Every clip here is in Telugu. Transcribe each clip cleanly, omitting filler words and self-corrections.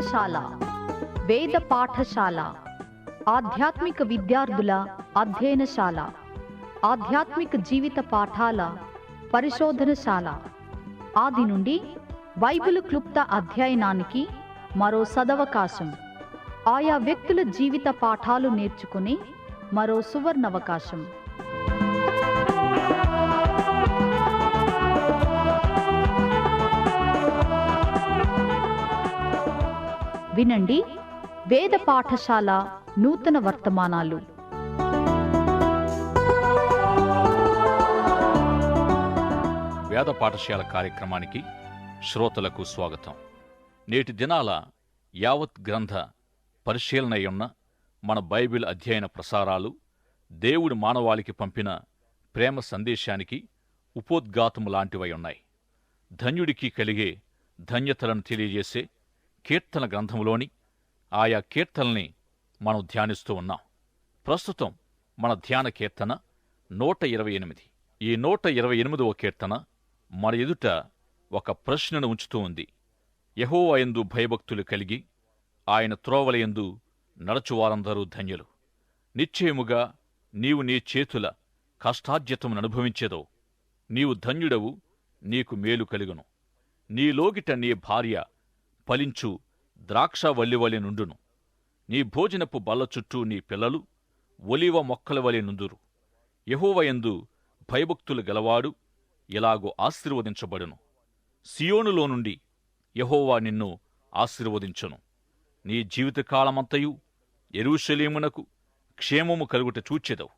పాఠశాల, వేద పాఠశాల, ఆధ్యాత్మిక విద్యార్థుల అధ్యయనశాల, ఆధ్యాత్మిక జీవిత పాఠాల పరిశోధనశాల. ఆది నుండి బైబిల్ క్లుప్త అధ్యయనానికి మరో సదవకాశం. ఆయా వ్యక్తుల జీవిత పాఠాలు నేర్చుకునే మరో సువర్ణవకాశం. వినండి వేద పాఠశాల నూతన వర్తమానాలు. వేద పాఠశాల కార్యక్రమానికి శ్రోతలకు స్వాగతం. నేటి దినాల యావత్ గ్రంథ పరిశీలనయున్న మన బైబిల్ అధ్యయన ప్రసారాలు దేవుడు మానవాళికి పంపిన ప్రేమ సందేశానికి ఉపోద్ఘాతము లాంటివై ఉన్నాయి. ధన్యుడికి కలిగే ధన్యతలను తెలియజేసే కీర్తన గ్రంథములోని ఆయా కీర్తనల్ని మనం ధ్యానిస్తూ ఉన్నాం. ప్రస్తుతం మన ధ్యాన కీర్తన 128. ఈ 128వ కీర్తన మన ఎదుట ఒక ప్రశ్నను ఉంచుతూ ఉంది. యెహోవా యందు భయభక్తులు కలిగి ఆయన త్రోవలయందు నడచువారందరూ ధన్యులు. నిశ్చయముగా నీవు నీ చేతుల కష్టార్జితమును అనుభవించేదో నీవు ధన్యుడవు, నీకు మేలు కలుగును. నీలోగిట నీ భార్య ఫలించు ద్రాక్షవల్లివలె నుండును. నీ భోజనపు బల్ల చుట్టూ నీ పిల్లలు ఒలివ మొక్కలవలె నుందురు. యెహోవాయందు భయభక్తులు గలవాడు ఇలాగూ ఆశీర్వదించబడును. సియోనులో నుండి యెహోవా నిన్ను ఆశీర్వదించును. నీ జీవితకాలమంతయు యెరూషలేమునకు క్షేమము కలుగుట చూచెదవు.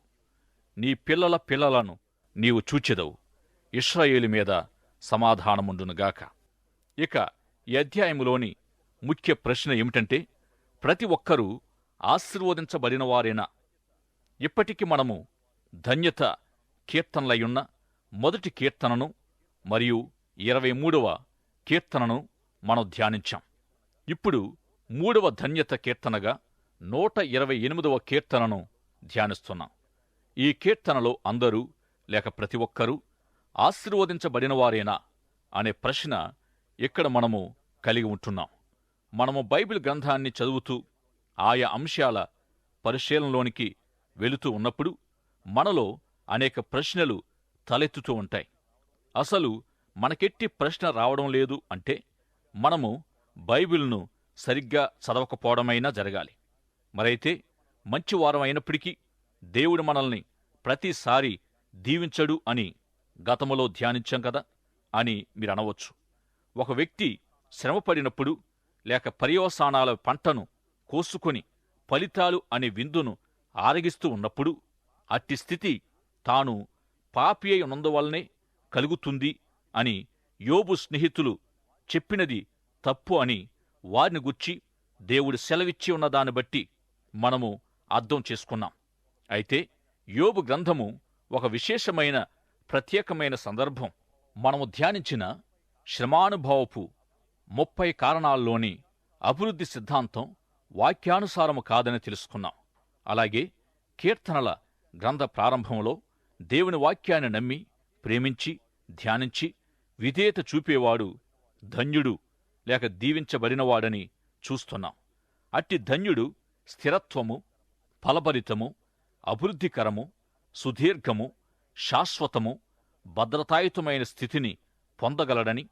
నీ పిల్లల పిల్లలను నీవు చూచెదవు. ఇశ్రాయేలు మీద సమాధానముండునుగాక. ఇక ఈ అధ్యాయములోని ముఖ్య ప్రశ్న ఏమిటంటే, ప్రతి ఒక్కరూ ఆశీర్వదించబడినవారేనా? ఇప్పటికి మనము ధన్యత కీర్తనలయున్న మొదటి కీర్తనను మరియు 23వ కీర్తనను మనం ధ్యానించాం. ఇప్పుడు 3వ ధన్యత కీర్తనగా 128వ కీర్తనను ధ్యానిస్తున్నాం. ఈ కీర్తనలో అందరూ లేక ప్రతి ఒక్కరూ ఆశీర్వదించబడినవారేనా అనే ప్రశ్న ఇక్కడ మనము కలిగి ఉంటున్నాం. మనము బైబిల్ గ్రంథాన్ని చదువుతూ ఆయా అంశాల పరిశీలనలోనికి వెళుతూ ఉన్నప్పుడు మనలో అనేక ప్రశ్నలు తలెత్తుతూ ఉంటాయి. అసలు మనకెట్టి ప్రశ్న రావడం లేదు అంటే మనము బైబిల్ను సరిగ్గా చదవకపోవడమైనా జరగాలి. మరైతే మంచివారం అయినప్పటికీ దేవుడు మనల్ని ప్రతిసారి దీవించడు అని గతములో ధ్యానించాం కదా అని మీరు అనవచ్చు. ఒక వ్యక్తి శ్రమపడినప్పుడు లేక పర్యవసానాల పంటను కోసుకొని ఫలితాలు అనే విందును ఆరగిస్తూ ఉన్నప్పుడు అట్టి స్థితి తాను పాపి అయి ఉన్నందువల్లనే కలుగుతుంది అని యోబు స్నేహితులు చెప్పినది తప్పు అని వారిని గుర్చి దేవుడు సెలవిచ్చి ఉన్నదాన్ని బట్టి మనము అర్థం చేసుకున్నాం. అయితే యోబు గ్రంథము ఒక విశేషమైన ప్రత్యేకమైన సందర్భం. మనము ధ్యానించిన శ్రమానుభవపు 30 కారణాల్లోని అభివృద్ధి సిద్ధాంతం వాక్యానుసారము కాదని తెలుసుకున్నాం. అలాగే కీర్తనల గ్రంథ ప్రారంభంలో దేవుని వాక్యాన్ని నమ్మి ప్రేమించి ధ్యానించి విధేయత చూపేవాడు ధన్యుడు లేక దీవించబడినవాడని చూస్తున్నాం. అట్టి ధన్యుడు స్థిరత్వము, ఫలభరితము, అభివృద్ధికరము, సుదీర్ఘము, శాశ్వతము, భద్రతాయుతమైన స్థితిని పొందగలడని,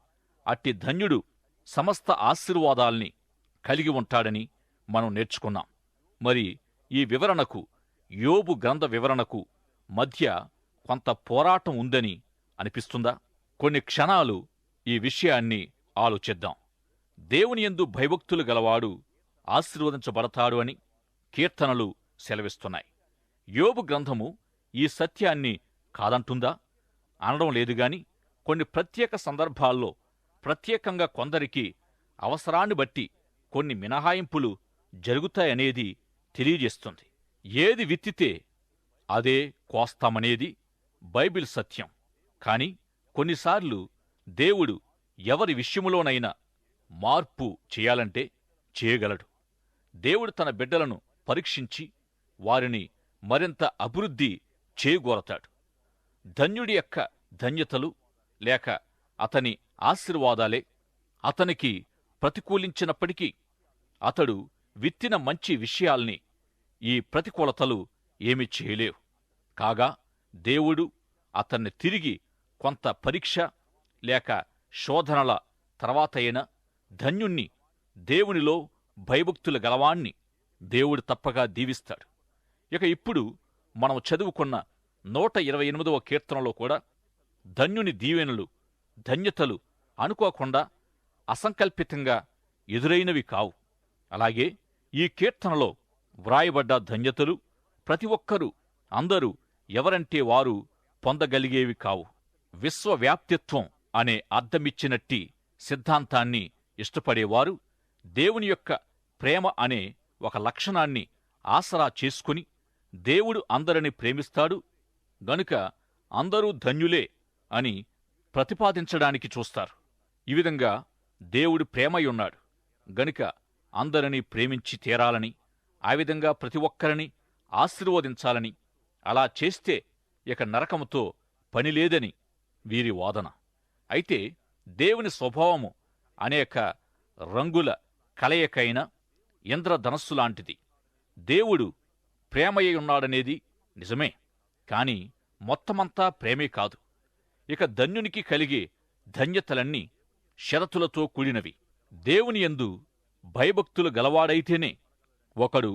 అట్టి ధన్యుడు సమస్త ఆశీర్వాదాల్ని కలిగి ఉంటాడని మనం నేర్చుకున్నాం. మరి ఈ వివరణకు, యోబు గ్రంథ వివరణకు మధ్య కొంత పోరాటం ఉందని అనిపిస్తుందా? కొన్ని క్షణాలు ఈ విషయాన్ని ఆలోచిద్దాం. దేవుని యందు భయభక్తులు గలవాడు ఆశీర్వదించబడతాడు అని కీర్తనలు సెలవిస్తున్నాయి. యోబు గ్రంథము ఈ సత్యాన్ని కాదంటుందా? అనడం లేదుగాని కొన్ని ప్రత్యేక సందర్భాల్లో ప్రత్యేకంగా కొందరికి అవసరాన్ని బట్టి కొన్ని మినహాయింపులు జరుగుతాయనేది తెలియజేస్తుంది. ఏది విత్తితే అదే కోస్తామనేది బైబిల్ సత్యం. కాని కొన్నిసార్లు దేవుడు ఎవరి విషయములోనైనా మార్పు చేయాలంటే చేయగలడు. దేవుడు తన బిడ్డలను పరీక్షించి వారిని మరింత అభివృద్ధి చేయగోరతాడు. ధన్యుడి యొక్క ధన్యతలు లేక అతని ఆశీర్వాదాలే అతనికి ప్రతికూలించినప్పటికీ అతడు విత్తిన మంచి విషయాల్ని ఈ ప్రతికూలతలు ఏమీ చేయలేవు. కాగా దేవుడు అతన్ని తిరిగి కొంత పరీక్ష లేక శోధనల తర్వాతైనా ధన్యుణ్ణి, దేవునిలో భయభక్తుల గలవాణ్ణి దేవుడు తప్పగా దీవిస్తాడు. ఇక ఇప్పుడు మనం చదువుకున్న 128వ కీర్తనలో కూడా ధన్యుని దీవెనలు, ధన్యతలు అనుకోకుండా అసంకల్పితంగా ఎదురైనవి కావు. అలాగే ఈ కీర్తనలో వ్రాయబడ్డ ధన్యతలు ప్రతి ఒక్కరూ, అందరూ ఎవరంటే వారు పొందగలిగేవి కావు. విశ్వవ్యాప్తిత్వం అనే అర్థమిచ్చినట్టి సిద్ధాంతాన్ని ఇష్టపడేవారు దేవుని యొక్క ప్రేమ అనే ఒక లక్షణాన్ని ఆసరా చేసుకుని దేవుడు అందరిని ప్రేమిస్తాడు గనుక అందరూ ధన్యులే అని ప్రతిపాదించడానికి చూస్తారు. ఈ విధంగా దేవుడు ప్రేమయున్నాడు గనుక అందరినీ ప్రేమించి తీరాలని, ఆ విధంగా ప్రతి ఒక్కరిని ఆశీర్వదించాలని, అలా చేస్తే ఇక నరకముతో పనిలేదని వీరి వాదన. అయితే దేవుని స్వభావము అనేక రంగుల కలయికైన ఇంద్రధనస్సులాంటిది. దేవుడు ప్రేమయ్యున్నాడనేది నిజమే, కాని మొత్తమంతా ప్రేమే కాదు. ఇక ధన్యునికి కలిగే ధన్యతలన్నీ షరతులతో కూడినవి. దేవుని యందు భయభక్తులు గలవాడైతేనే ఒకడు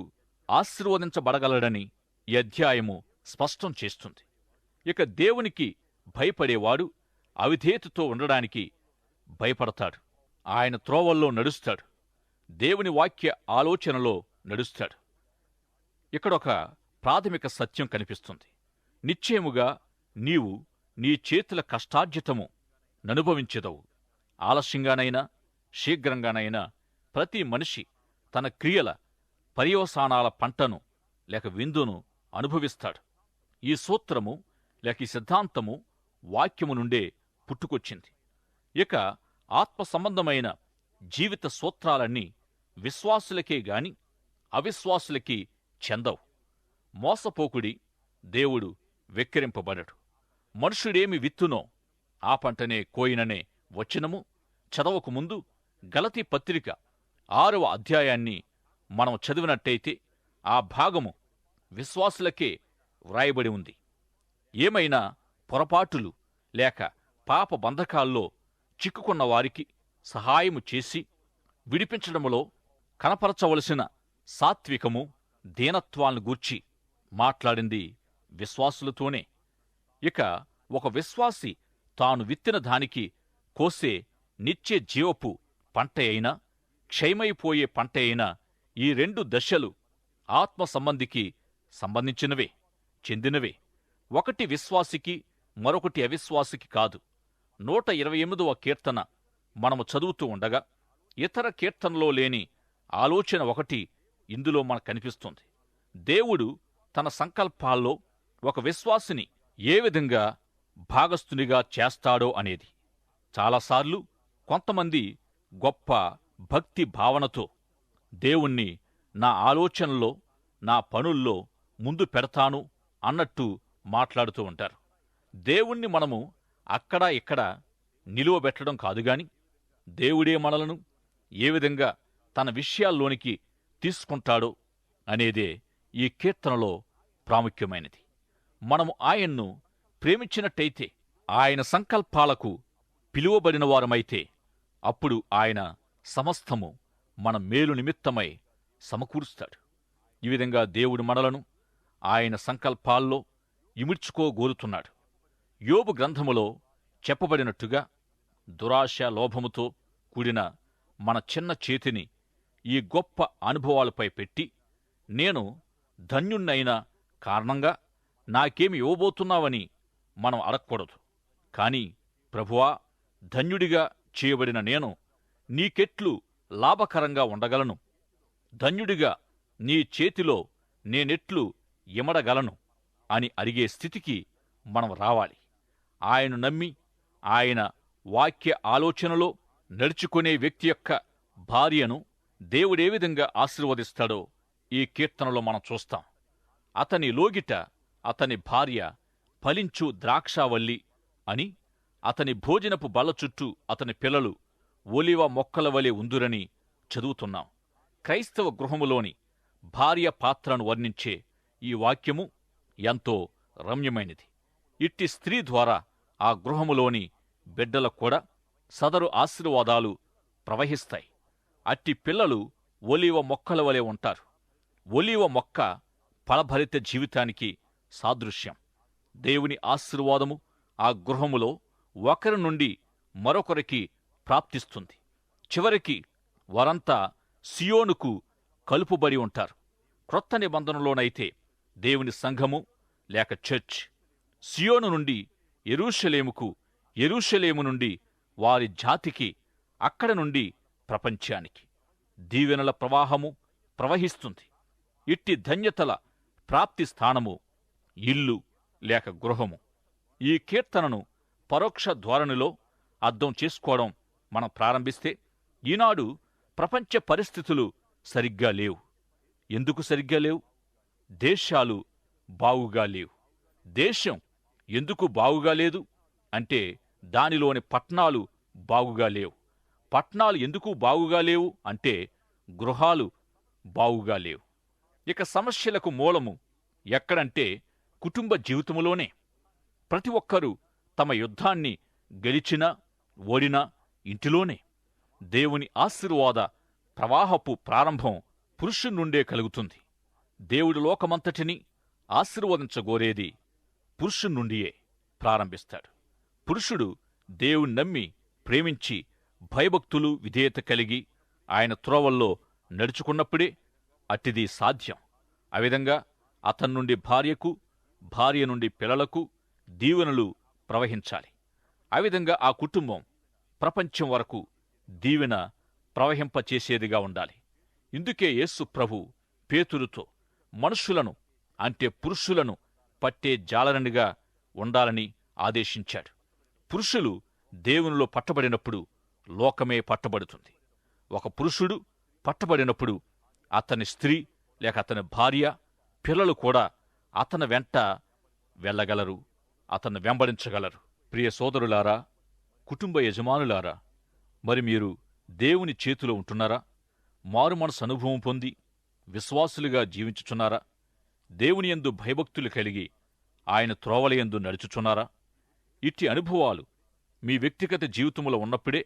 ఆశీర్వదించబడగలడని ఈ అధ్యాయము స్పష్టం చేస్తుంది. ఇక దేవునికి భయపడేవాడు అవిధేయతతో ఉండడానికి భయపడతాడు. ఆయన త్రోవల్లో నడుస్తాడు, దేవుని వాక్య ఆలోచనలో నడుస్తాడు. ఇక్కడొక ప్రాథమిక సత్యం కనిపిస్తుంది. నిశ్చయముగా నీవు నీ చేతుల కష్టార్జితము ననుభవించెదవు. ఆలస్యంగానైనా శీఘ్రంగానైనా ప్రతి మనిషి తన క్రియల పర్యవసానాల పంటను లేక విందును అనుభవిస్తాడు. ఈ సూత్రము లేక ఈ సిద్ధాంతము వాక్యము నుండే పుట్టుకొచ్చింది. ఇక ఆత్మ సంబంధమైన జీవిత సూత్రాలన్నీ విశ్వాసులకే గాని అవిశ్వాసులకి చెందవు. మోసపోకుడి, దేవుడు వెక్కిరింపబడడు. మనుషుడేమి విత్తునో ఆ పంటనే కోయిననే వచనము చదవకు ముందు గలతీ పత్రిక 6వ అధ్యాయాన్ని మనం చదివినట్టయితే ఆ భాగము విశ్వాసులకే వ్రాయబడి ఉంది. ఏమైనా పొరపాటులు లేక పాప బంధకాల్లో చిక్కుకున్న వారికి సహాయము చేసి విడిపించడములో కనపరచవలసిన సాత్వికము, దీనత్వాలను గూర్చి మాట్లాడింది విశ్వాసులతోనే. ఇక ఒక విశ్వాసి తాను విత్తిన దానికి కోసే నిత్య జీవపు పంట అయినా, క్షయమైపోయే పంట అయినా, ఈ 2 దశలు ఆత్మ సంబంధికి సంబంధించినవే, చెందినవే. ఒకటి విశ్వాసికి, మరొకటి అవిశ్వాసికి కాదు. 128వ కీర్తన మనము చదువుతూ ఉండగా ఇతర కీర్తనలో లేని ఆలోచన ఒకటి ఇందులో మనకు కనిపిస్తుంది. దేవుడు తన సంకల్పాల్లో ఒక విశ్వాసిని ఏ విధంగా భాగస్థునిగా చేస్తాడో అనేది. చాలాసార్లు కొంతమంది గొప్ప భక్తి భావనతో దేవుణ్ణి నా ఆలోచనలో, నా పనుల్లో ముందు పెడతాను అన్నట్టు మాట్లాడుతూ ఉంటారు. దేవుణ్ణి మనము అక్కడ ఇక్కడ నిలువబెట్టడం కాదుగాని దేవుడే మనలను ఏ విధంగా తన విషయాల్లోనికి తీసుకుంటాడో అనేదే ఈ కీర్తనలో ప్రాముఖ్యమైనది. మనము ఆయన్ను ప్రేమించినట్టయితే, ఆయన సంకల్పాలకు పిలువబడిన వారమైతే, అప్పుడు ఆయన సమస్తము మన మేలు నిమిత్తమై సమకూరుస్తాడు. ఈ విధంగా దేవుడు మనలను ఆయన సంకల్పాల్లో ఇముడ్చుకోగోరుతున్నాడు. యోబు గ్రంథములో చెప్పబడినట్టుగా దురాశ, లోభముతో కూడిన మన చిన్న చేతిని ఈ గొప్ప అనుభవాలపై పెట్టి, నేను ధన్యుణ్ణైన కారణంగా నాకేమి ఇవ్వబోతున్నావని మనం అడగకూడదు. కాని ప్రభువా, ధన్యుడిగా చేయబడిన నేను నీకెట్లు లాభకరంగా ఉండగలను? ధన్యుడిగా నీ చేతిలో నేనెట్లు ఇమడగలను అని అడిగే స్థితికి మనం రావాలి. ఆయన నమ్మి ఆయన వాక్య ఆలోచనలో నడుచుకునే వ్యక్తి యొక్క భార్యను దేవుడే విధంగా ఆశీర్వదిస్తాడో ఈ కీర్తనలో మనం చూస్తాం. అతని లోగిట అతని భార్య ఫలించు ద్రాక్షావల్లి అని, అతని భోజనపు బల్ల చుట్టూ అతని పిల్లలు ఒలివ మొక్కల వలె ఉందురని చదువుతున్నాం. క్రైస్తవ గృహములోని భార్య పాత్రను వర్ణించే ఈ వాక్యము ఎంతో రమ్యమైనది. ఇట్టి స్త్రీ ద్వారా ఆ గృహములోని బిడ్డలకు కూడా సదరు ఆశీర్వాదాలు ప్రవహిస్తాయి. అట్టి పిల్లలు ఒలీవ మొక్కల వలె ఉంటారు. ఒలీవ మొక్క ఫలభరిత జీవితానికి సాదృశ్యం. దేవుని ఆశీర్వాదము ఆ గృహములో ఒకరి నుండి మరొకరికి ప్రాప్తిస్తుంది. చివరికి వారంతా సియోనుకు కలుపుబడి ఉంటారు. క్రొత్త నిబంధనలోనైతే దేవుని సంఘము లేక చర్చ్ సియోను నుండి యెరూషలేముకు, యెరూషలేము నుండి వారి జాతికి, అక్కడ నుండి ప్రపంచానికి దీవెనల ప్రవాహము ప్రవహిస్తుంది. ఇట్టి ధన్యతల ప్రాప్తి స్థానము ఇల్లు లేక గృహము. ఈ కీర్తనను పరోక్ష ధోరణిలో అర్థం చేసుకోవడం మనం ప్రారంభిస్తే, ఈనాడు ప్రపంచ పరిస్థితులు సరిగ్గా లేవు. ఎందుకు సరిగ్గా లేవు? దేశాలు బావుగా లేవు. దేశం ఎందుకు బావుగా లేదు అంటే దానిలోని పట్టణాలు బావుగా లేవు. పట్టణాలు ఎందుకు బావుగా లేవు అంటే గృహాలు బావుగా లేవు. ఇక సమస్యలకు మూలము ఎక్కడంటే కుటుంబ జీవితములోనే. ప్రతి ఒక్కరూ తమ యుద్ధాన్ని గెలిచినా ఓడినా ఇంటిలోనే. దేవుని ఆశీర్వాద ప్రవాహపు ప్రారంభం పురుషుని నుండే కలుగుతుంది. దేవుడు లోకమంతటిని ఆశీర్వదించగోరేది పురుషుని నుండియే ప్రారంభిస్తాడు. పురుషుడు దేవుని నమ్మి ప్రేమించి భయభక్తులు విధేయత కలిగి ఆయన త్రోవల్లో నడుచుకున్నప్పుడే అట్టిది సాధ్యం. ఆ విధంగా అతని నుండి భార్యకు, భార్య నుండి పిల్లలకు దీవెనలు ప్రవహించాలి. ఆ విధంగా ఆ కుటుంబం ప్రపంచం వరకు దీవెన ప్రవహింపచేసేదిగా ఉండాలి. ఇందుకే యేసు ప్రభు పేతురుతో మనుషులను అంటే పురుషులను పట్టే జాలరునిగా ఉండాలని ఆదేశించాడు. పురుషులు దేవునిలో పట్టబడినప్పుడు లోకమే పట్టబడుతుంది. ఒక పురుషుడు పట్టబడినప్పుడు అతని స్త్రీ లేక అతని భార్య, పిల్లలు కూడా అతని వెంట వెళ్ళగలరు, అతన్ని వెంబడించగలరు. ప్రియ సోదరులారా, కుటుంబ యజమానులారా, మరి మీరు దేవుని చేతిలో ఉంటున్నారా? మారు మనసు అనుభవం పొంది విశ్వాసులుగా జీవించుచున్నారా? దేవుని యందు భయభక్తులు కలిగి ఆయన త్రోవలయందు నడుచుచున్నారా? ఇట్టి అనుభవాలు మీ వ్యక్తిగత జీవితంలో ఉన్నప్పుడే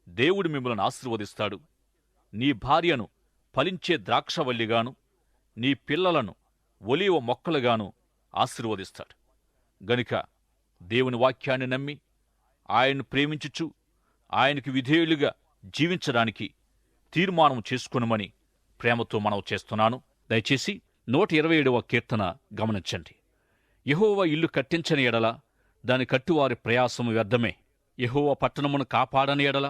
దేవుడు మిమ్మల్ని ఆశీర్వదిస్తాడు. నీ భార్యను ఫలించే ద్రాక్షవల్లిగాను, నీ పిల్లలను ఒలీవ మొక్కలుగాను ఆశీర్వదిస్తాడు. గనుక దేవుని వాక్యాన్ని నమ్మి ఆయన్ను ప్రేమించుచు ఆయనకు విధేయులుగా జీవించడానికి తీర్మానం చేసుకొనుమని ప్రేమతో మనవి చేస్తున్నాను. దయచేసి 127వ కీర్తన గమనించండి. యెహోవా ఇల్లు కట్టించని ఎడల దాని కట్టువారి ప్రయాసము వ్యర్థమే. యెహోవా పట్టణమును కాపాడని ఎడల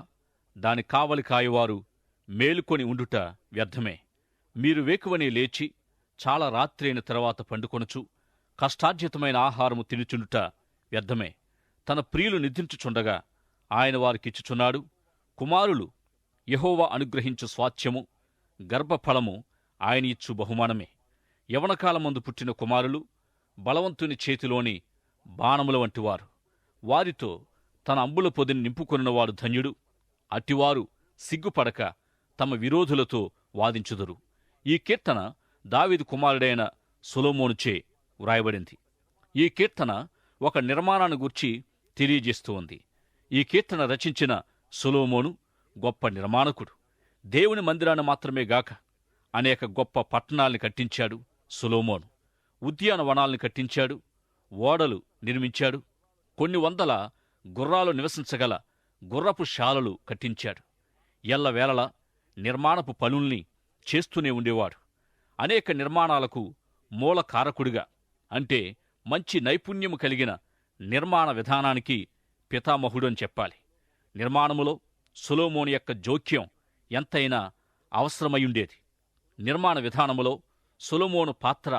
దాని కావలి కాయువారు మేలుకొని ఉండుట వ్యర్థమే. మీరు వేకువనే లేచి చాలా రాత్రైన తర్వాత పండుకొనుచు కష్టార్జితమైన ఆహారము తినుచుండుట వ్యర్థమే. తన ప్రియులు నిద్రించుచుండగా ఆయన వారికిచ్చుచున్నాడు. కుమారులు యెహోవా అనుగ్రహించు స్వాస్థ్యము, గర్భఫలము ఆయన ఇచ్చు బహుమానమే. యవనకాలమందు పుట్టిన కుమారులు బలవంతుని చేతిలోని బాణముల వంటివారు. వారితో తన అంబుల పొదిని నింపుకొనినవాడు ధన్యుడు. అట్టివారు సిగ్గుపడక తమ విరోధులతో వాదించుదురు. ఈ కీర్తన దావీదు కుమారుడైన సొలొమోనుచే వ్రాయబడింది. ఈ కీర్తన ఒక నిర్మాణాన్ని గూర్చి తెలియజేస్తూ ఉంది. ఈ కీర్తన రచించిన సొలొమోను గొప్ప నిర్మాణకుడు. దేవుని మందిరాన్ని మాత్రమే గాక అనేక గొప్ప పట్టణాల్ని కట్టించాడు సొలొమోను. ఉద్యానవనాల్ని కట్టించాడు, ఓడలు నిర్మించాడు, కొన్ని వందల గుర్రాలు నివసించగల గుర్రపు శాలలు కట్టించాడు. ఎల్లవేళలా నిర్మాణపు పనుల్ని చేస్తూనే ఉండేవాడు. అనేక నిర్మాణాలకు మూల కారకుడిగా అంటే మంచి నైపుణ్యము కలిగిన నిర్మాణ విధానానికి పితామహుడని చెప్పాలి. నిర్మాణములో సొలొమోను యొక్క జోక్యం ఎంతైనా అవసరమయ్యుండేది. నిర్మాణ విధానములో సొలొమోను పాత్ర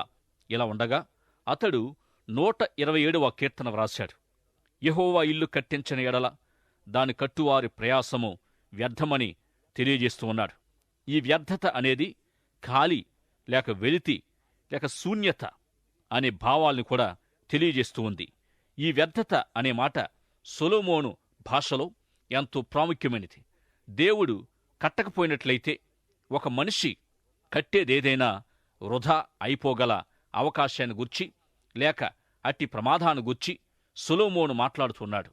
ఇలా ఉండగా అతడు 127వ కీర్తన వ్రాశాడు. యెహోవా ఇల్లు కట్టించని ఎడల దాని కట్టువారి ప్రయాసము వ్యర్థమని తెలియజేస్తూ ఉన్నాడు. ఈ వ్యర్థత అనేది ఖాళీ లేక వెలితి లేక శూన్యత అనే భావాల్ని కూడా తెలియజేస్తూ ఉంది. ఈ వ్యర్థత అనే మాట సొలొమోను భాషలో ఎంతో ప్రాముఖ్యమైనది. దేవుడు కట్టకపోయినట్లయితే ఒక మనిషి కట్టేదేదైనా వృధా అయిపోగల అవకాశాన్ని గుర్చి లేక అట్టి ప్రమాదాన్ని గుర్చి సొలొమోను మాట్లాడుతున్నాడు.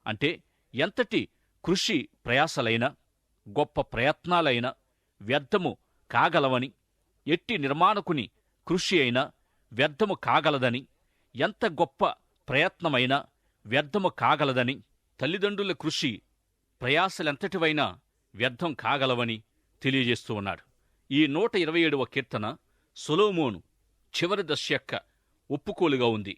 అంటే ఎంతటి కృషి ప్రయాసలైనా గొప్ప ప్రయత్నాలైనా వ్యర్థము కాగలవని, ఎట్టి నిర్మాణకుని కృషి అయినా వ్యర్థము కాగలదని, ఎంత గొప్ప ప్రయత్నమైనా వ్యర్థము కాగలదని, తల్లిదండ్రుల కృషి ప్రయాసలెంతటివైనా వ్యర్థం కాగలవని తెలియజేస్తూ ఉన్నాడు. ఈ 127వ కీర్తన సొలొమోను చివరి దశ యొక్క ఒప్పుకోలుగా ఉంది.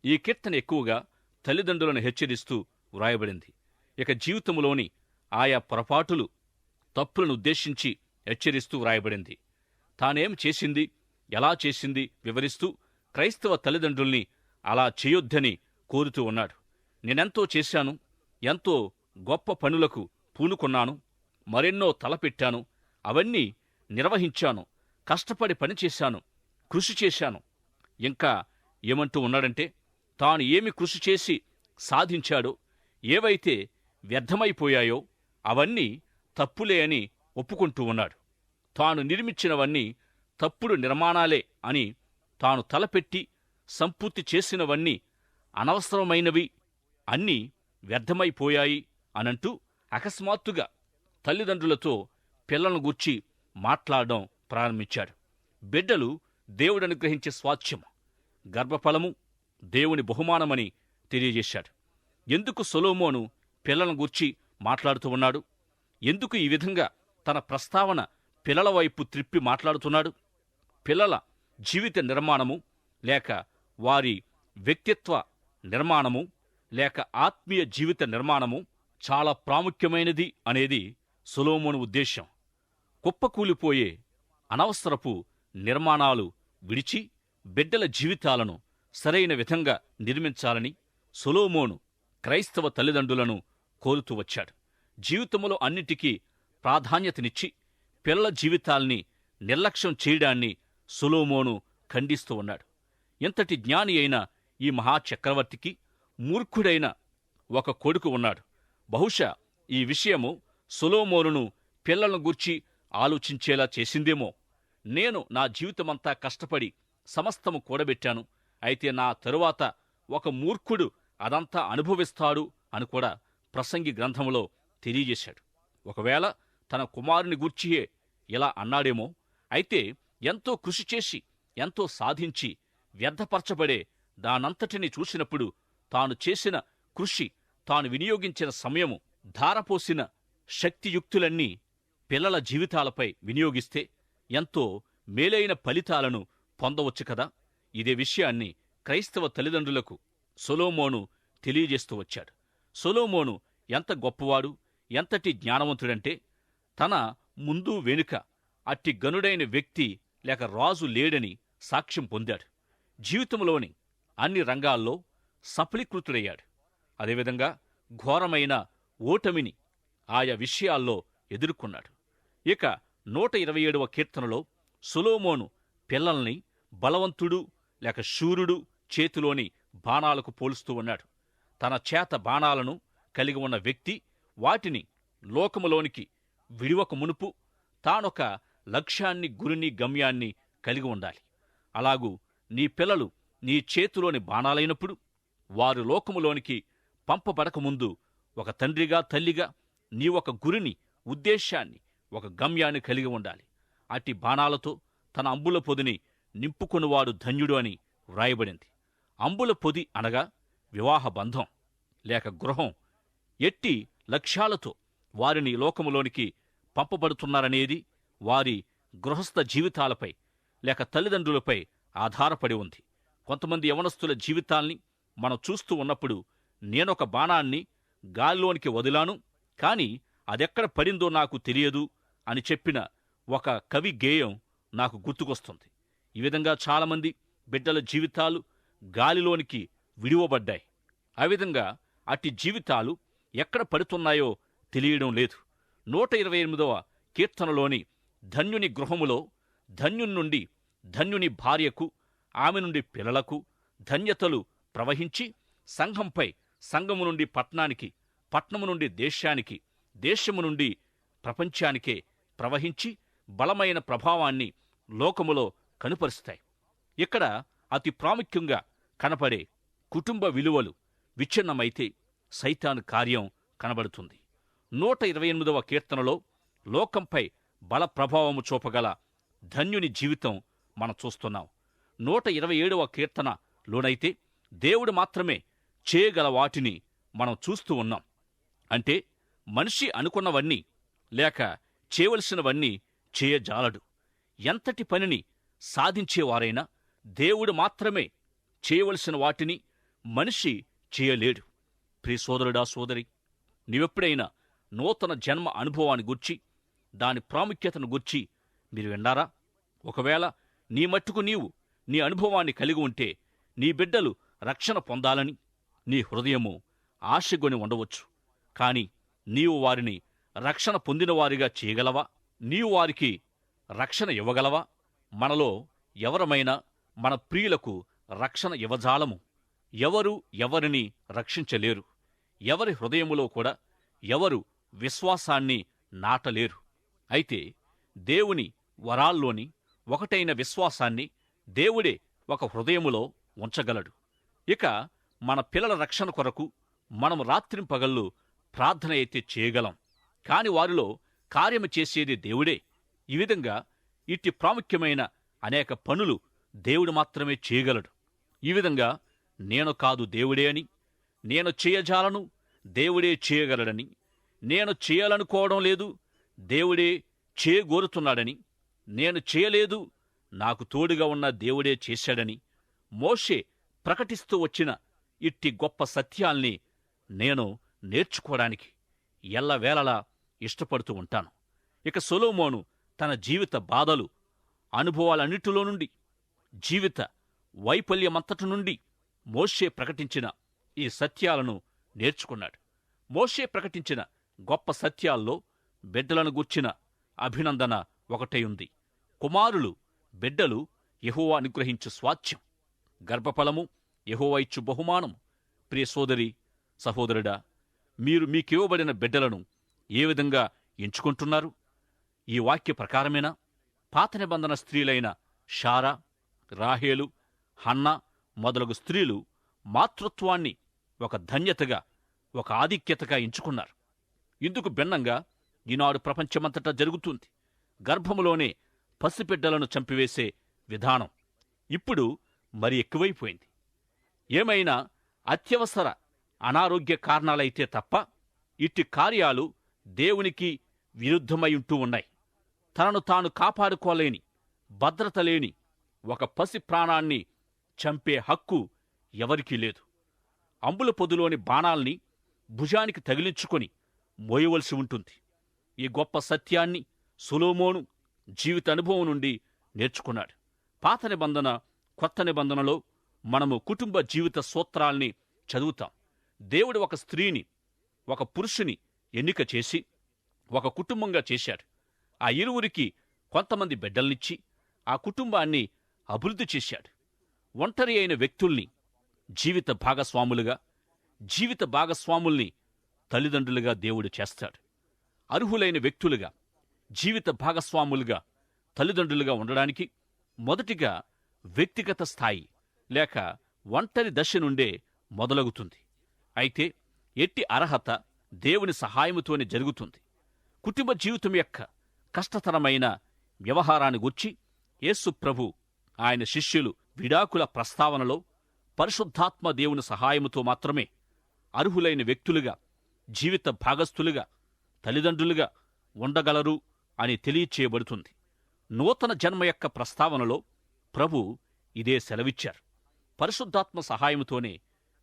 ఈ కీర్తన ఎక్కువగా తల్లిదండ్రులను హెచ్చరిస్తూ వ్రాయబడింది. ఇక జీవితంలోని ఆయా పొరపాటులు, తప్పులను ఉద్దేశించి హెచ్చరిస్తూ వ్రాయబడింది. తానేం చేసింది, ఎలా చేసింది వివరిస్తూ క్రైస్తవ తల్లిదండ్రుల్ని అలా చేయొద్దని కోరుతూ ఉన్నాడు. నేనెంతో చేశాను, ఎంతో గొప్ప పనులకు పూనుకున్నాను, మరెన్నో తలపెట్టాను, అవన్నీ నిర్వహించాను, కష్టపడి పనిచేశాను, కృషి చేశాను. ఇంకా ఏమంటూ ఉన్నాడంటే, తాను ఏమి కృషి చేసి సాధించాడో, ఏవైతే వ్యర్థమైపోయాయో అవన్నీ తప్పులే అని ఒప్పుకుంటూ ఉన్నాడు. తాను నిర్మించినవన్నీ తప్పుడు నిర్మాణాలే అని, తాను తలపెట్టి సంపూర్తి చేసినవన్నీ అనవసరమైనవి, అన్నీ వ్యర్థమైపోయాయి అనంటూ అకస్మాత్తుగా తల్లిదండ్రులతో పిల్లలను గూర్చి మాట్లాడడం ప్రారంభించాడు. బిడ్డలు దేవుడనుగ్రహించే స్వాస్థ్యం, గర్భఫలము దేవుని బహుమానమని తెలియజేశాడు. ఎందుకు సొలొమోను పిల్లలను గూర్చి మాట్లాడుతూ ఉన్నాడు? ఎందుకు ఈ విధంగా తన ప్రస్తావన పిల్లల వైపు త్రిప్పి మాట్లాడుతున్నాడు? పిల్లల జీవిత నిర్మాణము లేక వారి వ్యక్తిత్వ నిర్మాణము లేక ఆత్మీయ జీవిత నిర్మాణము చాలా ప్రాముఖ్యమైనది అనేది సొలొమోను ఉద్దేశం. కుప్పకూలిపోయే అనవసరపు నిర్మాణాలు విడిచి బిడ్డల జీవితాలను సరైన విధంగా నిర్మించాలని సొలొమోను క్రైస్తవ తల్లిదండ్రులను కోరుతూ వచ్చాడు. జీవితంలో అన్నిటికీ ప్రాధాన్యతనిచ్చి పిల్లల జీవితాల్ని నిర్లక్ష్యం చేయడాన్ని సొలొమోను ఖండిస్తూ ఉన్నాడు. ఎంతటి జ్ఞాని అయిన ఈ మహాచక్రవర్తికి మూర్ఖుడైన ఒక కొడుకు ఉన్నాడు. బహుశా ఈ విషయము సొలొమోనును పిల్లలను గూర్చి ఆలోచించేలా చేసిందేమో. నేను నా జీవితమంతా కష్టపడి సమస్తము కూడబెట్టాను, అయితే నా తరువాత ఒక మూర్ఖుడు అదంతా అనుభవిస్తాడు అని కూడా ప్రసంగి గ్రంథంలో తెలియజేశాడు. ఒకవేళ తన కుమారుని గూర్చియే ఇలా అన్నాడేమో. అయితే ఎంతో కృషి చేసి ఎంతో సాధించి వ్యర్థపరచబడే దానంతటిని చూసినప్పుడు తాను చేసిన కృషి, తాను వినియోగించిన సమయము, ధారపోసిన శక్తియుక్తులన్నీ పిల్లల జీవితాలపై వినియోగిస్తే ఎంతో మేలైన ఫలితాలను పొందవచ్చు కదా. ఇదే విషయాన్ని క్రైస్తవ తల్లిదండ్రులకు సొలొమోను తెలియజేస్తూ వచ్చాడు. సొలొమోను ఎంత గొప్పవాడు, ఎంతటి జ్ఞానవంతుడంటే తన ముందు వెనుక అట్టి గనుడైన వ్యక్తి లేక రాజు లేడని సాక్ష్యం పొందాడు. జీవితంలోని అన్ని రంగాల్లో సఫలీకృతుడయ్యాడు. అదేవిధంగా ఘోరమైన ఓటమిని ఆయా విషయాల్లో ఎదుర్కొన్నాడు. ఇక 127వ కీర్తనలో సొలొమోను పిల్లల్ని బలవంతుడు లేక శూరుడు చేతిలోని బాణాలకు పోలుస్తూ ఉన్నాడు. తన చేత బాణాలను కలిగి ఉన్న వ్యక్తి వాటిని లోకములోనికి విడివక మునుపు తానొక లక్ష్యాన్ని, గురిని, గమ్యాన్ని కలిగి ఉండాలి. అలాగూ నీ పిల్లలు నీ చేతిలోని బాణాలైనప్పుడు వారు లోకములోనికి పంపబడకముందు ఒక తండ్రిగా, తల్లిగా నీ ఒక గురిని, ఉద్దేశాన్ని, ఒక గమ్యాన్ని కలిగి ఉండాలి. అట్టి బాణాలతో తన అంబుల పొదిని నింపుకొనివాడు ధన్యుడు అని వ్రాయబడింది. అంబుల పొది అనగా వివాహ బంధం లేక గృహం. ఎట్టి లక్ష్యాలతో వారిని లోకములోనికి పంపబడుతున్నారనేది వారి గృహస్థ జీవితాలపై లేక తల్లిదండ్రులపై ఆధారపడి ఉంది. కొంతమంది యవనస్తుల జీవితాల్ని మనం చూస్తూ ఉన్నప్పుడు నేనొక బాణాన్ని గాల్లోనికి వదిలాను, కాని అదెక్కడ పడిందో నాకు తెలియదు అని చెప్పిన ఒక కవి గేయం నాకు గుర్తుకొస్తుంది. ఈ విధంగా చాలామంది బిడ్డల జీవితాలు గాలిలోనికి విడివబడ్డాయి. ఆ విధంగా అట్టి జీవితాలు ఎక్కడ పడుతున్నాయో తెలియడం లేదు. 128వ కీర్తనలోని ధన్యుని గృహములో ధన్యుని నుండి ధన్యుని భార్యకు, ఆమె నుండి పిల్లలకు ధన్యతలు ప్రవహించి సంఘంపై, సంఘము నుండి పట్టణానికి, పట్నము నుండి దేశానికి, దేశము నుండి ప్రపంచానికే ప్రవహించి బలమైన ప్రభావాన్ని లోకములో కనుపరుస్తాయి. ఇక్కడ అతి ప్రాముఖ్యంగా కనపడే కుటుంబ విలువలు విచ్ఛిన్నమైతే సైతాను కార్యం కనబడుతుంది. 128వ కీర్తనలో లోకంపై బల ప్రభావము చూపగల ధన్యుని జీవితం మనం చూస్తున్నాం. 127వ కీర్తనలోనైతే దేవుడు మాత్రమే చేయగల వాటిని మనం చూస్తూ ఉన్నాం. అంటే మనిషి అనుకున్నవన్నీ లేక చేయవలసినవన్నీ చేయజాలడు. ఎంతటి పనిని సాధించేవారైనా దేవుడు మాత్రమే చేయవలసిన వాటిని మనిషి చేయలేడు. ప్రియ సోదరుడా, సోదరి, నీవెప్పుడైనా నూతన జన్మ అనుభవాన్ని గూర్చి దాని ప్రాముఖ్యతను గూర్చి మీరు విన్నారా? ఒకవేళ నీ మట్టుకు నీవు నీ అనుభవాన్ని కలిగి ఉంటే నీ బిడ్డలు రక్షణ పొందాలని నీ హృదయము ఆశగొని ఉండవచ్చు. కాని నీవు వారిని రక్షణ పొందినవారిగా చేయగలవా? నీవు వారికి రక్షణ ఇవ్వగలవా? మనలో ఎవరమైనా మన ప్రియులకు రక్షణ ఇవ్వజాలము. ఎవరు ఎవరిని రక్షించలేరు. ఎవరి హృదయములో కూడా ఎవరు విశ్వాసాన్ని నాటలేరు. అయితే దేవుని వరాల్లోని ఒకటైన విశ్వాసాన్ని దేవుడే ఒక హృదయములో ఉంచగలడు. ఇక మన పిల్లల రక్షణ కొరకు మనం రాత్రింపగళ్ళు ప్రార్థన అయితే చేయగలం. కాని వారిలో కార్యము చేసేది దేవుడే. ఈ విధంగా ఇట్టి ప్రాముఖ్యమైన అనేక పనులు దేవుడు మాత్రమే చేయగలడు. ఈ విధంగా నేను కాదు దేవుడే అని, నేను చేయజాలను దేవుడే చేయగలడని, నేను చేయాలనుకోవడం లేదు దేవుడే చేయగోరుతున్నాడని, నేను చేయలేదు నాకు తోడుగా ఉన్న దేవుడే చేశాడని మోషే ప్రకటిస్తూ వచ్చిన ఇట్టి గొప్ప సత్యాల్ని నేను నేర్చుకోవడానికి ఎల్లవేళలా ఇష్టపడుతూ ఉంటాను. ఇక సొలొమోను తన జీవిత బాధలు, అనుభవాలన్నిటిలో నుండి, జీవిత వైఫల్యమంతటి నుండి మోషే ప్రకటించిన ఈ సత్యాలను నేర్చుకున్నాడు. మోషే ప్రకటించిన గొప్ప సత్యాల్లో బిడ్డలను గూర్చిన అభినందన ఒకటై ఉంది. కుమారులు, బిడ్డలు యెహోవా అనుగ్రహించు స్వాస్థ్యం, గర్భఫలము యెహోవా ఇచ్చు బహుమానం. ప్రియ సోదరి, సహోదరుడా, మీరు మీకివ్వబడిన బిడ్డలను ఏ విధంగా ఎంచుకుంటున్నారు? ఈ వాక్య ప్రకారమేనా? పాత నిబంధన స్త్రీలైన షారా, రాహేలు, హన్నా మొదలగు స్త్రీలు మాతృత్వాన్ని ఒక ధన్యతగా, ఒక ఆధిక్యతగా ఎంచుకున్నారు. ఇందుకు భిన్నంగా ఈనాడు ప్రపంచమంతటా జరుగుతుంది. గర్భములోనే పసిబిడ్డలను చంపివేసే విధానం ఇప్పుడు మరి ఎక్కువైపోయింది. ఏమైనా అత్యవసర అనారోగ్య కారణాలైతే తప్ప ఇట్టి కార్యాలు దేవునికి విరుద్ధమై ఉంటూ ఉన్నాయి. తనను తాను కాపాడుకోలేని, భద్రత లేని ఒక పసి ప్రాణాన్ని చంపే హక్కు ఎవరికీ లేదు. అంబుల పొదులోని బాణాల్ని భుజానికి తగిలించుకొని మోయవలసి ఉంటుంది. ఈ గొప్ప సత్యాన్ని సొలొమోను జీవిత అనుభవం నుండి నేర్చుకున్నాడు. పాత నిబంధన, కొత్త నిబంధనలో మనము కుటుంబ జీవిత సూత్రాల్ని చదువుతాం. దేవుడు ఒక స్త్రీని, ఒక పురుషుని ఎన్నిక చేసి ఒక కుటుంబంగా చేశాడు. ఆ ఇరువురికి కొంతమంది బిడ్డల్నిచ్చి ఆ కుటుంబాన్ని అభివృద్ధి చేశాడు. ఒంటరి అయిన వ్యక్తుల్ని జీవిత భాగస్వాములుగా, జీవిత భాగస్వాముల్ని తల్లిదండ్రులుగా దేవుడు చేస్తాడు. అర్హులైన వ్యక్తులుగా, జీవిత భాగస్వాములుగా, తల్లిదండ్రులుగా ఉండడానికి మొదటిగా వ్యక్తిగత స్థాయి లేక ఒంటరి దశ నుండే మొదలగుతుంది. అయితే ఎట్టి అర్హత దేవుని సహాయముతోనే జరుగుతుంది. కుటుంబ జీవితం యొక్క కష్టతరమైన వ్యవహారాన్ని గూర్చి యేసు ప్రభు, ఆయన శిష్యులు విడాకుల ప్రస్తావనలో పరిశుద్ధాత్మ దేవుని సహాయముతో మాత్రమే అర్హులైన వ్యక్తులుగా, జీవిత భాగస్థులుగా, తల్లిదండ్రులుగా ఉండగలరు అని తెలియచేయబడుతుంది. నూతన జన్మ యొక్క ప్రస్తావనలో ప్రభు ఇదే సెలవిచ్చారు. పరిశుద్ధాత్మ సహాయముతోనే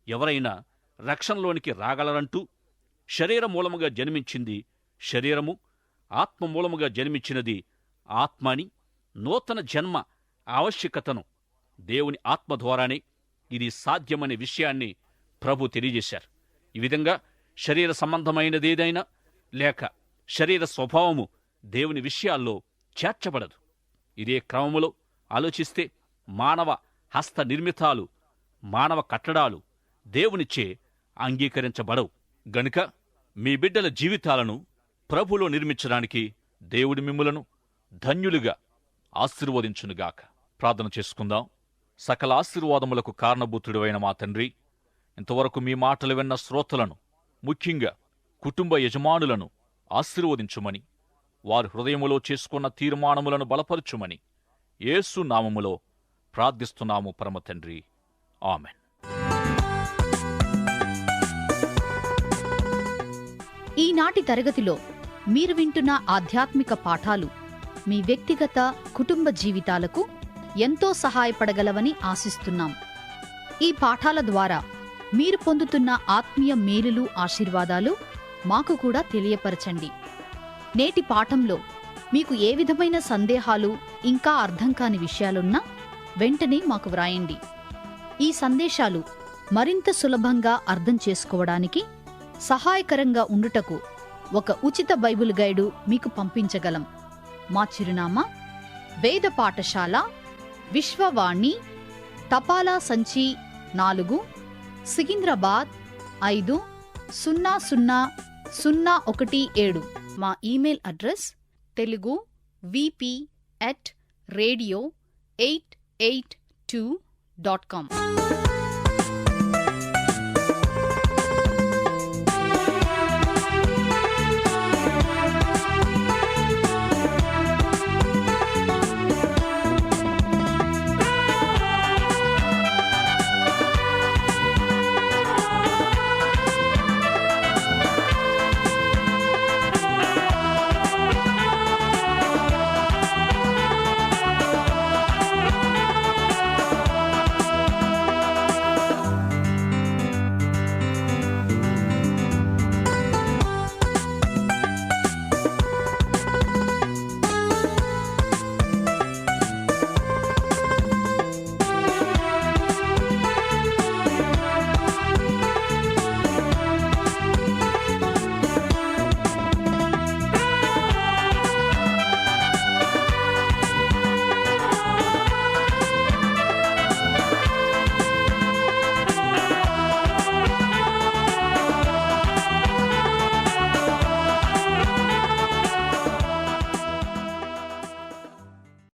ఎవరైనా రక్షణలోనికి రాగలరంటూ శరీర మూలముగా జన్మించింది శరీరము, ఆత్మ మూలముగా జన్మించినది ఆత్మ అని, నూతన జన్మ ఆవశ్యకతను దేవుని ఆత్మ ద్వారానే ఇది సాధ్యమనే విషయాన్ని ప్రభు తెలియజేశారు. ఈ విధంగా శరీర సంబంధమైనదేదైనా లేక శరీర స్వభావము దేవుని విషయాల్లో చేర్చబడదు. ఇదే క్రమములో ఆలోచిస్తే మానవ హస్త నిర్మితాలు, మానవ కట్టడాలు దేవునిచే అంగీకరించబడవు. గనుక మీ బిడ్డల జీవితాలను ప్రభులో నిర్మించడానికి దేవుడు మిమ్ములను ధన్యులుగా ఆశీర్వదించునుగాక. ప్రార్థన చేసుకుందాం. సకల ఆశీర్వాదములకు కారణభూతుడైన మా తండ్రి, ఇంతవరకు మీ మాటలు విన్న శ్రోతలను, ముఖ్యంగా కుటుంబ యజమానులను ఆశీర్వదించుమని, వారి హృదయములో చేసుకున్న తీర్మానములను బలపరచుమని యేసు నామములో ప్రార్థిస్తున్నాము పరమ తండ్రి. ఆమెన్. ఈనాటి తరగతిలో మీరు వింటున్న ఆధ్యాత్మిక పాఠాలు మీ వ్యక్తిగత కుటుంబ జీవితాలకు ఎంతో సహాయపడగలవని ఆశిస్తున్నాం. ఈ పాఠాల ద్వారా మీరు పొందుతున్న ఆత్మీయ మేలులు, ఆశీర్వాదాలు మాకు కూడా తెలియపరచండి. నేటి పాఠంలో మీకు ఏ విధమైన సందేహాలు, ఇంకా అర్థం కాని విషయాలున్నా వెంటనే మాకు వ్రాయండి. ఈ సందేశాలు మరింత సులభంగా అర్థం చేసుకోవడానికి సహాయకరంగా ఉండుటకు ఒక ఉచిత బైబిల్ గైడు మీకు పంపించగలం. మా చిరునామా: వేద పాఠశాల, విశ్వవాణి, తపాలా సంచి 4, సికింద్రాబాద్ 500017. మా ఈమెయిల్ అడ్రస్ telugu@radio882.com.